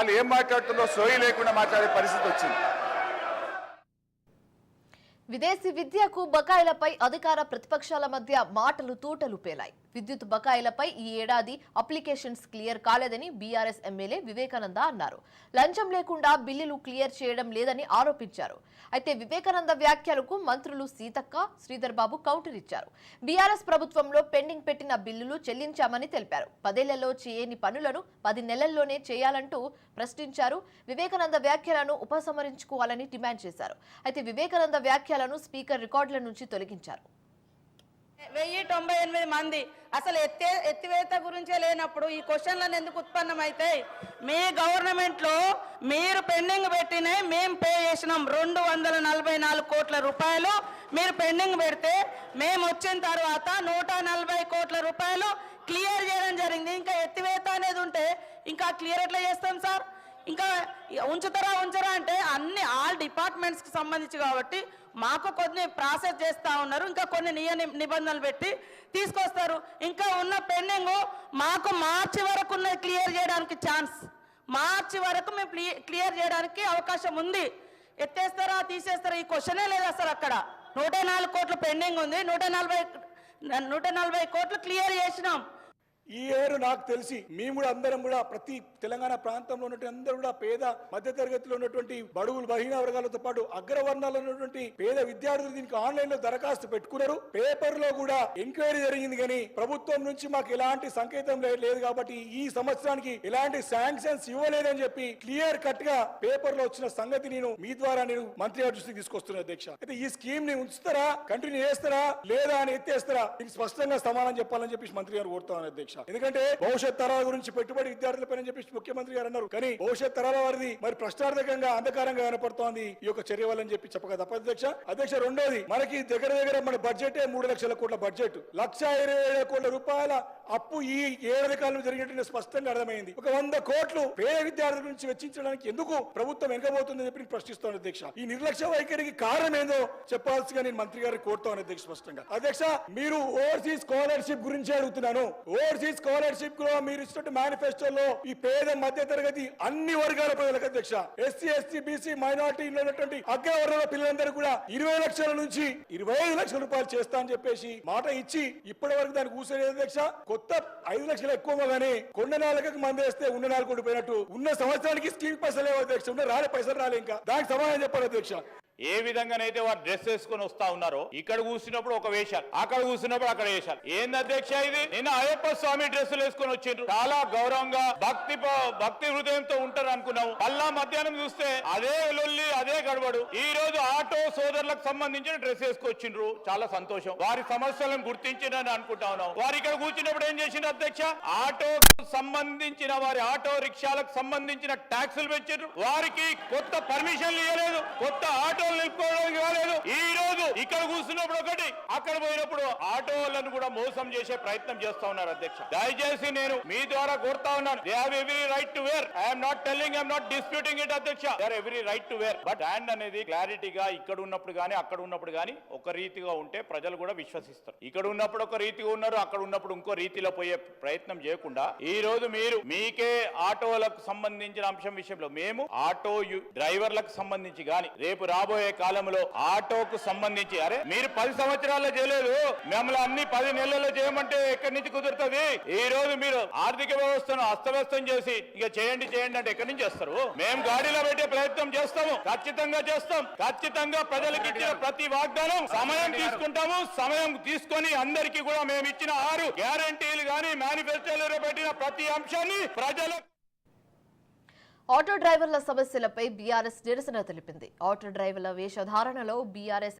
వాళ్ళు ఏం మాట్లాడుతుందో సోయి లేకుండా మాట్లాడే పరిస్థితి వచ్చింది. విదేశీ విద్యకు బకాయిలపై అధికార ప్రతిపక్షాల మధ్య మాటలు తూటలు పేలాయి. విద్యుత్ బకాయిలపై ఈ ఏడాది అప్లికేషన్స్ క్లియర్ కాలేదని బీఆర్ఎస్ ఎమ్మెల్యే వివేకానంద అన్నారు. లంచం లేకుండా బిల్లులు క్లియర్ చేయడం లేదని ఆరోపించారు. అయితే వివేకానంద వ్యాఖ్యలకు మంత్రులు సీతక్క, శ్రీధర్ బాబు కౌంటర్ ఇచ్చారు. బీఆర్ఎస్ ప్రభుత్వంలో పెండింగ్ పెట్టిన బిల్లులు చెల్లించామని తెలిపారు. 10 ఏళ్లలో చేయని పనులను 10 నెలల్లోనే చేయాలంటూ ప్రశ్నించారు. వివేకానంద వ్యాఖ్యలను ఉపసంహరించుకోవాలని డిమాండ్ చేశారు. అయితే వివేకానంద వ్యాఖ్యలను స్పీకర్ రికార్డుల నుంచి తొలగించారు. 1098 మంది అసలు ఎత్తివేత గురించే లేనప్పుడు ఈ క్వశ్చన్లను ఎందుకు ఉత్పన్నమైతాయి? మీ గవర్నమెంట్లో మీరు పెండింగ్ పెట్టినాయి, మేము పే చేసినాం 244 కోట్ల రూపాయలు. మీరు పెండింగ్ పెడితే మేము వచ్చిన తర్వాత 140 కోట్ల రూపాయలు క్లియర్ చేయడం జరిగింది. ఇంకా ఎత్తివేత అనేది ఉంటే ఇంకా క్లియర్ ఎట్లా చేస్తాం సార్? ఇంకా ఉంచరా అంటే ఆల్ డిపార్ట్మెంట్స్కి సంబంధించి కాబట్టి మాకు కొన్ని ప్రాసెస్ చేస్తూ ఉన్నారు. ఇంకా కొన్ని నిబంధనలు పెట్టి తీసుకొస్తారు. ఇంకా ఉన్న పెండింగ్ మాకు మార్చి వరకు ఉన్నది క్లియర్ చేయడానికి ఛాన్స్, మార్చి వరకు మేము క్లియర్ చేయడానికి అవకాశం ఉంది. ఎత్తేస్తారా తీసేస్తారా ఈ క్వశ్చనే లేదు అసలు. అక్కడ 104 కోట్లు పెండింగ్ ఉంది, 140 కోట్లు క్లియర్ చేసినాం. ఈ ఏరు నాకు తెలిసి మేము కూడా అందరం కూడా ప్రతి తెలంగాణ ప్రాంతంలో ఉన్నటువంటి అందరూ కూడా పేద మధ్య తరగతిలో ఉన్నటువంటి బడుగులు బలహీన వర్గాలతో పాటు అగ్రవర్ణాల్లో ఉన్నటువంటి పేద విద్యార్థులు దీనికి ఆన్లైన్ లో దరఖాస్తు పెట్టుకున్నారు. పేపర్ లో కూడా ఎంక్వైరీ జరిగింది, కానీ ప్రభుత్వం నుంచి మాకు ఎలాంటి సంకేతం లేదు కాబట్టి ఈ సంవత్సరానికి ఎలాంటి శాంక్షన్స్ ఇవ్వలేదని చెప్పి క్లియర్ కట్ గా పేపర్ లో వచ్చిన సంగతి నేను మీ ద్వారా మంత్రి గారి దృష్టికి తీసుకొస్తున్నా అధ్యక్ష. అయితే ఈ స్కీమ్ ని ఉంచుతారా, కంటిన్యూ చేస్తారా లేదా అని ఎత్తేస్తారా, దీనికి స్పష్టంగా సమాధానం చెప్పాలని చెప్పి మంత్రి గారు కోరుతాను అధ్యక్ష. ఎందుకంటే భవిష్యత్ తరాల గురించి పెట్టుబడి విద్యార్థులపై చెప్పి ముఖ్యమంత్రి గారు అన్నారు, కానీ భవిష్యత్ తరాల వారిది మరి ప్రశ్నార్థకంగా అంధకారంగా కనపడుతోంది ఈ యొక్క చర్య వల్లని చెప్పి చెప్పక తప్ప అధ్యక్ష. రెండోది, మనకి దగ్గర మన బడ్జెట్ 3 లక్షల కోట్ల బడ్జెట్, 1,27,000 కోట్ల రూపాయల అప్పు ఈ ఏడాది కాలంలో జరిగినట్టు స్పష్టంగా అర్థమైంది. ఒక 100 కోట్లు పేద విద్యార్థుల నుంచి వెచ్చించడానికి ఎందుకు ప్రభుత్వం వెనకబోతుందని చెప్పి ప్రశ్నిస్తాను అధ్యక్ష. ఈ నిర్లక్ష్య వైఖరికి కారణం ఏందో చెప్పాల్సిగా నేను మంత్రి గారికి కోరుతాను అధ్యక్ష స్పష్టంగా. అధ్యక్ష, మీరు ఓవర్సీస్ స్కాలర్షిప్ గురించి అడుగుతున్నాను. ఓవర్సీస్ స్కాలర్షిప్ లో మీరు ఇచ్చినట్టు మేనిఫెస్టోలో ఈ పేద మధ్య తరగతి అన్ని వర్గాల ప్రజలకు అధ్యక్ష, ఎస్సీ ఎస్టీ బీసీ మైనారిటీలో ఉన్నటువంటి అగ్రవర్ణాల పిల్లలందరూ కూడా 20 లక్షల నుంచి 25 లక్షల రూపాయలు చేస్తా అని చెప్పేసి మాట ఇచ్చి ఇప్పటి వరకు దానికి కూర్చోలేదు అధ్యక్ష. కొత్త 5 లక్షలు ఎక్కువగానే కొండ నాలుగకి మంది వేస్తే ఉన్న 4 కోట్లు పోయినట్టు ఉన్న సంవత్సరానికి స్కీమ్ పైసలు లేవు అధ్యక్ష. ఉన్న పైసలు రాలే, ఇంకా దానికి సమాధానం చెప్పాలి అధ్యక్ష. ఏ విధంగానైతే వారు డ్రెస్ వేసుకొని వస్తా ఉన్నారు, ఇక్కడ కూర్చున్నప్పుడు ఒక వేషాలు, అక్కడ కూర్చున్నప్పుడు అక్కడ వేషాలు. ఏంది అధ్యక్ష ఇది? నిన్న అయ్యప్ప స్వామి డ్రెస్సులు వేసుకొని వచ్చిండ్రు, చాలా గౌరవంగా భక్తి హృదయంతో ఉంటారు అనుకున్నాము. మళ్ళా మధ్యాహ్నం చూస్తే అదే లొల్లి, అదే గడబడు. ఈ రోజు ఆటో సోదరులకు సంబంధించిన డ్రెస్ వేసుకొచ్చిండ్రు, చాలా సంతోషం. వారి సమస్యలను గుర్తించిందని అనుకుంటా ఉన్నాం. వారు ఇక్కడ కూర్చున్నప్పుడు ఏం చేసిండ్రు అధ్యక్ష? ఆటో సంబంధించిన వారి ఆటో రిక్షాలకు సంబంధించిన ట్యాక్సులు పెంచారు. వారికి కొత్త పర్మిషన్లు ఇవ్వలేదు, కొత్త ఆటో నిలుపుకోవడానికి కాలేదు. ఈ రోజు ఇక్కడ కూర్చున్నప్పుడు ఒకటి, అక్కడ పోయినప్పుడు ఆటో వాళ్ళను కూడా మోసం చేసే ప్రయత్నం చేస్తా ఉన్నారు అధ్యక్ష. దయచేసి నేను మీ ద్వారా కోరుతా ఉన్నాను, they have every right to where. I'm not telling, I'm not disputing it అధ్యక్ష. They are every right to where. But hand అనేది క్లారిటీగా ఇక్కడ ఉన్నప్పుడు గానీ అక్కడ ఉన్నప్పుడు గానీ ఒక రీతిగా ఉంటే ప్రజలు కూడా విశ్వసిస్తారు. ఇక్కడ ఉన్నప్పుడు ఒక రీతిగా ఉన్నారు, అక్కడ ఉన్నప్పుడు ఇంకో రీతిలో పోయే ప్రయత్నం చేయకుండా ఈ రోజు మీరు మీకే ఆటోలకు సంబంధించిన అంశం విషయంలో మేము ఆటో డ్రైవర్లకు సంబంధించి గానీ రేపు రాబోయే కాలంలో ఆటోకు సంబంధించి అరే మీరు 10 సంవత్సరాల్లో చేయలేదు, మిమ్మల్ని అన్ని 10 నెలల్లో చేయమంటే ఎక్కడి నుంచి కుదురుతుంది? ఈ రోజు మీరు ఆర్థిక వ్యవస్థను అస్తవ్యస్తం చేసి ఇక చేయండి అంటే ఎక్కడి నుంచి చేస్తారు? మేము గాడిలో పెట్టే ప్రయత్నం చేస్తాము, ఖచ్చితంగా చేస్తాం. ఖచ్చితంగా ప్రజలకు ఇచ్చిన ప్రతి వాగ్దానం సమయం తీసుకుంటాము. సమయం తీసుకొని అందరికీ కూడా మేము ఇచ్చిన 6 గ్యారంటీలు గానీ మేనిఫెస్టోలో పెట్టిన ప్రతి అంశాన్ని ప్రజల ఆటో డ్రైవర్ల సమస్యలపై బీఆర్ఎస్ నిరసన తెలిపింది. ఆటో డ్రైవర్ల వేషధారణలో బీఆర్ఎస్